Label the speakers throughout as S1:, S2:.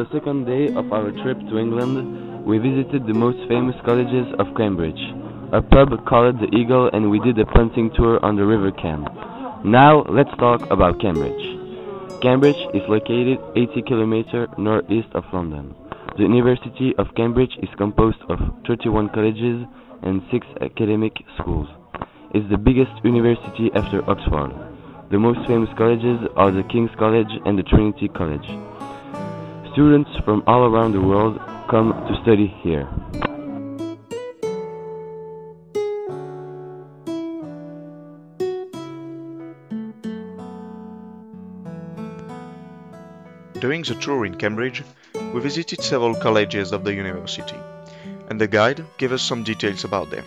S1: the second day of our trip to England, we visited the most famous colleges of Cambridge, a pub called the Eagle, and we did a punting tour on the River Cam. Now, let's talk about Cambridge. Cambridge is located 80 km northeast of London. The University of Cambridge is composed of 31 colleges and 6 academic schools. It's the biggest university after Oxford. The most famous colleges are the King's College and the Trinity College. Students from all around the world come to study here.
S2: During the tour in Cambridge, we visited several colleges of the university, and the guide gave us some details about them.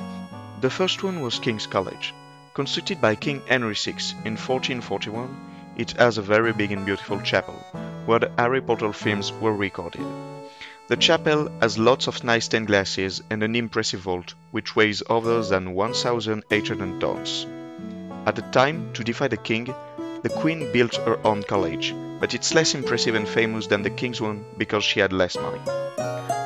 S2: The first one was King's College. Constructed by King Henry VI in 1441, it has a very big and beautiful chapel, where the Harry Potter films were recorded. The chapel has lots of nice stained glasses and an impressive vault, which weighs over than 1,800 tons. At the time, to defy the king, the Queen built her own college, but it's less impressive and famous than the King's one because she had less money.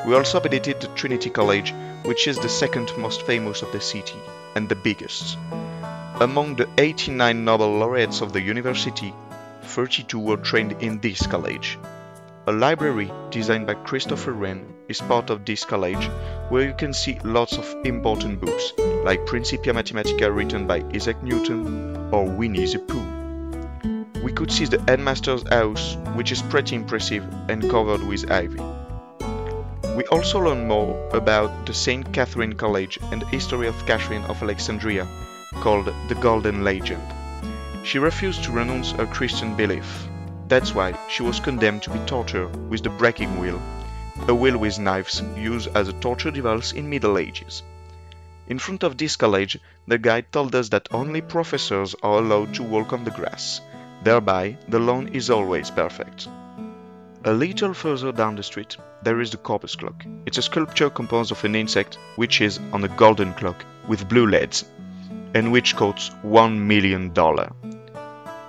S2: We also visited the Trinity College, which is the second most famous of the city, and the biggest. Among the 89 Nobel laureates of the university, 32 were trained in this college. A library designed by Christopher Wren is part of this college, where you can see lots of important books, like Principia Mathematica written by Isaac Newton or Winnie the Pooh. We could see the headmaster's house, which is pretty impressive and covered with ivy. We also learned more about the St. Catherine College and the history of Catherine of Alexandria, called the Golden Legend. She refused to renounce her Christian belief. That's why she was condemned to be tortured with the breaking wheel, a wheel with knives used as a torture device in Middle Ages. In front of this college, the guide told us that only professors are allowed to walk on the grass. Thereby, the lawn is always perfect. A little further down the street, there is the Corpus Clock. It's a sculpture composed of an insect which is on a golden clock with blue leads, and which costs $1 million.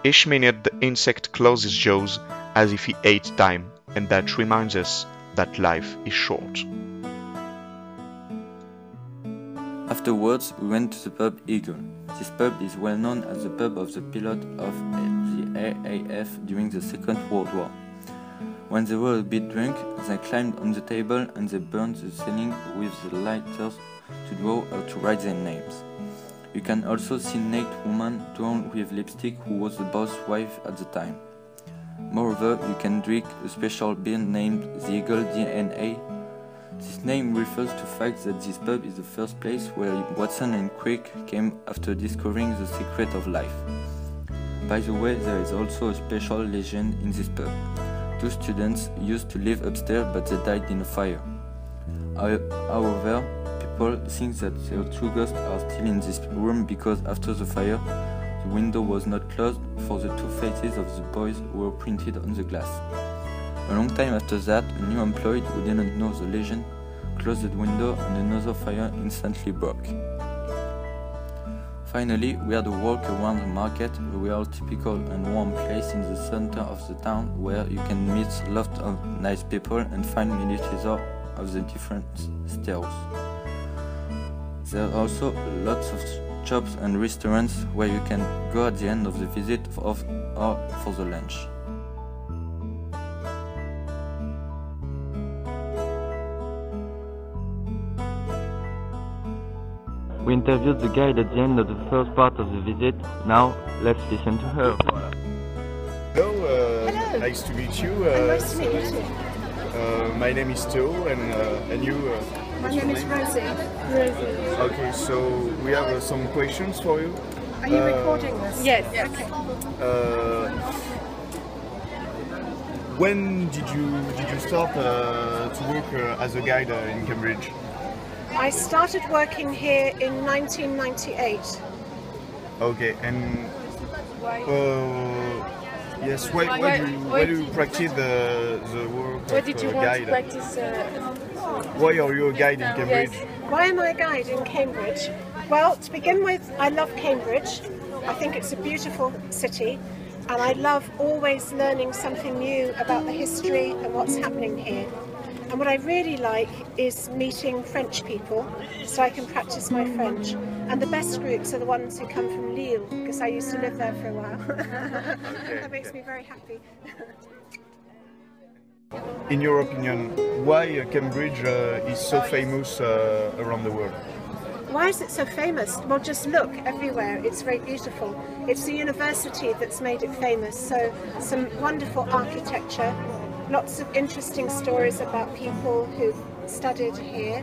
S2: Each minute the insect closes his jaws as if he ate time, and that reminds us that life is short.
S3: Afterwards, we went to the pub Eagle. This pub is well known as the pub of the pilot of the AAF during the Second World War. When they were a bit drunk, they climbed on the table and they burned the ceiling with the lighters to draw or to write their names. You can also see a naked woman drawn with lipstick who was the boss wife at the time. Moreover, you can drink a special beer named the Eagle DNA. This name refers to the fact that this pub is the first place where Watson and Crick came after discovering the secret of life. By the way, there is also a special legend in this pub. 2 students used to live upstairs, but they died in a fire. However, people think that their 2 ghosts are still in this room because after the fire, the window was not closed for the 2 faces of the boys were printed on the glass. A long time after that, a new employee who didn't know the legend closed the window and another fire instantly broke. Finally, we had a walk around the market, a real typical and warm place in the center of the town where you can meet lots of nice people and find miniatures of the different styles. There are also lots of shops and restaurants where you can go at the end of the visit or for the lunch.
S1: We interviewed the guide at the end of the first part of the visit. Now, let's listen to her.
S4: Hello,
S5: Hello.
S4: Nice to meet you.
S5: Nice to meet you too.
S4: My name is Theo, and you?
S5: My name is Rosie. Rosie.
S4: Okay, so we have some questions for you.
S5: Are you recording this?
S6: Yes.
S5: Okay.
S4: When did you start to work as a guide in Cambridge?
S5: I started working here in 1998.
S4: Okay, and yes, why do you practice the work
S6: Why
S4: of
S6: did you
S4: a
S6: want
S4: guide?
S6: to practice?
S4: Why are you a guide in Cambridge?
S6: Yes.
S5: Why am I a guide in Cambridge? Well, to begin with, I love Cambridge. I think it's a beautiful city. And I love always learning something new about the history and what's happening here. And what I really like is meeting French people so I can practice my French. And the best groups are the ones who come from Lille, because I used to live there for a while. That makes me very happy.
S4: In your opinion, why Cambridge is so famous around the world?
S5: Why is it so famous? Well, just look everywhere. It's very beautiful. It's the university that's made it famous. So some wonderful architecture, lots of interesting stories about people who've studied here,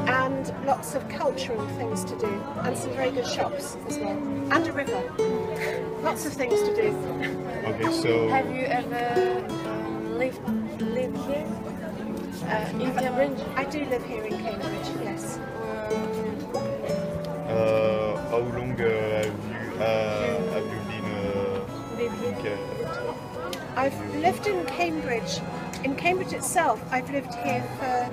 S5: and lots of cultural things to do, and some very good shops as well, and a river. Lots of things to do.
S4: Okay, so
S6: have you ever lived here in Cambridge?
S5: I do live here in Cambridge, yes.
S4: how long have you been here?
S5: I've lived in Cambridge. In Cambridge itself, I've lived here for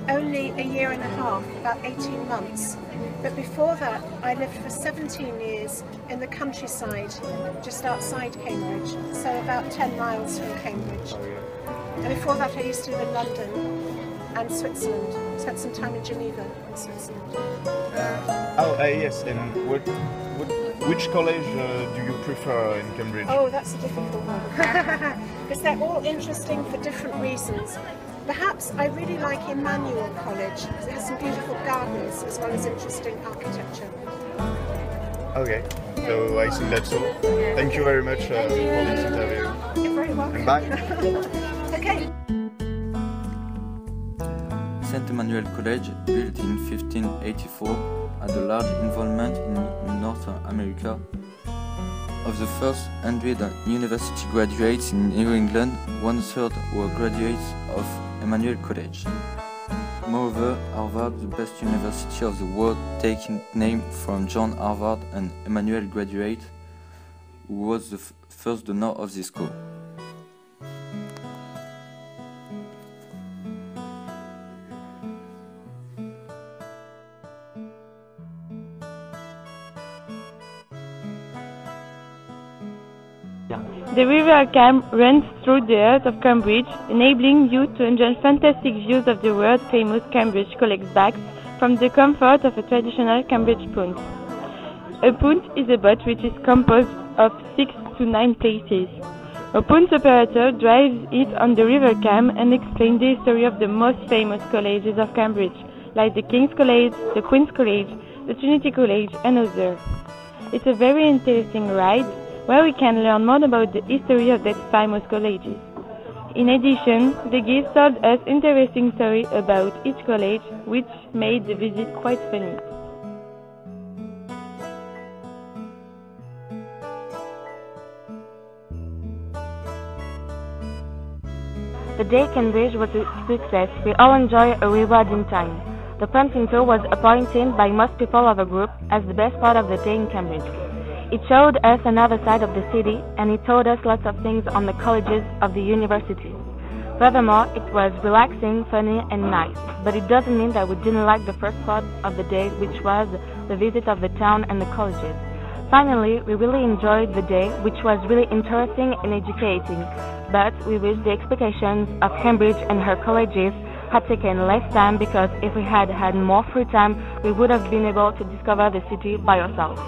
S5: only a year and a half, about 18 months. But before that, I lived for 17 years in the countryside, just outside Cambridge, so about 10 miles from Cambridge. And before that, I used to live in London and Switzerland. Spent some time in Geneva in Switzerland.
S4: Yes, and which college do you prefer in Cambridge?
S5: Oh, that's a difficult one. Because they're all interesting for different reasons. Perhaps I really like Emmanuel College, because it has some beautiful gardens as well as interesting architecture.
S4: Okay, so I think that's all. Thank you very much for this interview.
S5: You're very welcome.
S4: And bye.
S5: Okay.
S3: St. Emmanuel College, built in 1584, had a large involvement in North America. Of the first 100 university graduates in New England, 1/3 were graduates of Emmanuel College. Moreover, Harvard, the best university of the world, taking name from John Harvard, an Emmanuel graduate, who was the first donor of this school.
S7: The River Cam runs through the heart of Cambridge, enabling you to enjoy fantastic views of the world-famous Cambridge College bags from the comfort of a traditional Cambridge punt. A punt is a boat which is composed of 6 to 9 places. A punt operator drives it on the River Cam and explains the history of the most famous colleges of Cambridge, like the King's College, the Queen's College, the Trinity College, and others. It's a very interesting ride, where we can learn more about the history of that famous colleges. In addition, the guides told us interesting stories about each college, which made the visit quite funny.
S8: The day Cambridge was a success. We all enjoyed a rewarding time. The punting tour was appointed by most people of the group as the best part of the day in Cambridge. It showed us another side of the city, and it told us lots of things on the colleges of the university. Furthermore, it was relaxing, funny, and nice. But it doesn't mean that we didn't like the first part of the day, which was the visit of the town and the colleges. Finally, we really enjoyed the day, which was really interesting and educating. But we wish the expectations of Cambridge and her colleges had taken less time, because if we had had more free time, we would have been able to discover the city by ourselves.